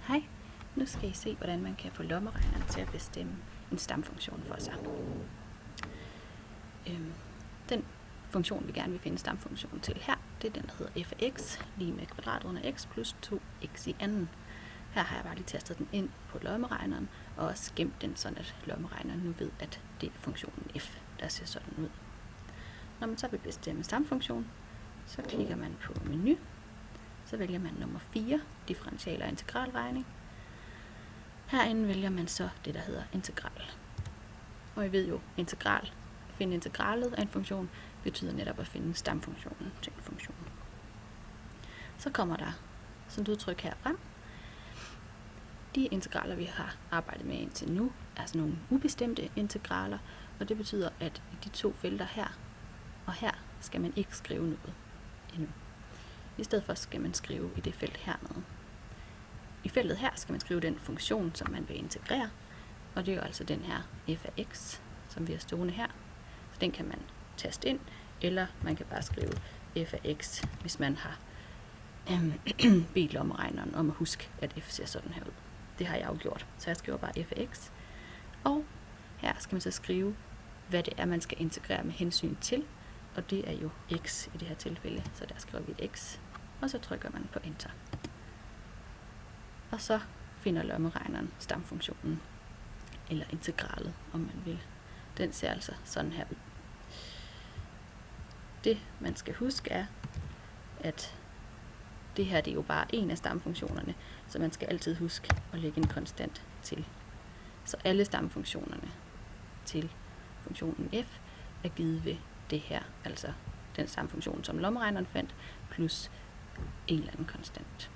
Hej, nu skal I se, hvordan man kan få lommeregneren til at bestemme en stamfunktion for sig. Den funktion, vi gerne vil finde stamfunktionen til her, det er den, der hedder f af x, lige med kvadrat under x plus 2x i anden. Her har jeg bare lige tastet den ind på lommeregneren, og også gemt den, sådan at lommeregneren nu ved, at det er funktionen f, der ser sådan ud. Når man så vil bestemme stamfunktion, så klikker man på menu, så vælger man nummer 4, differential og integralregning. Herinde vælger man så det, der hedder integral. Og I ved jo, finde integralet af en funktion betyder netop at finde stamfunktionen til en funktion. Så kommer der sådan et udtryk her frem. De integraler, vi har arbejdet med indtil nu, er sådan nogle ubestemte integraler, og det betyder, at i de to felter her og her skal man ikke skrive noget endnu. I stedet for skal man skrive i det felt hernede. I feltet her skal man skrive den funktion, som man vil integrere, og det er jo altså den her f af x, som vi har stående her. Så den kan man taste ind, eller man kan bare skrive f af x, hvis man har bedt lommeregneren om at huske, at f ser sådan her ud. Det har jeg jo gjort, så jeg skriver bare f af x. Og her skal man så skrive, hvad det er, man skal integrere med hensyn til, og det er jo x i det her tilfælde, så der skriver vi et x, og så trykker man på enter. Og så finder lommeregneren stamfunktionen, eller integralet, om man vil. Den ser altså sådan her ud. Det, man skal huske, er, at det her det er jo bare en af stamfunktionerne, så man skal altid huske at lægge en konstant til. Så alle stamfunktionerne til funktionen f er givet ved det her, altså den stamfunktion, som lommeregneren fandt, plus en eller anden konstant.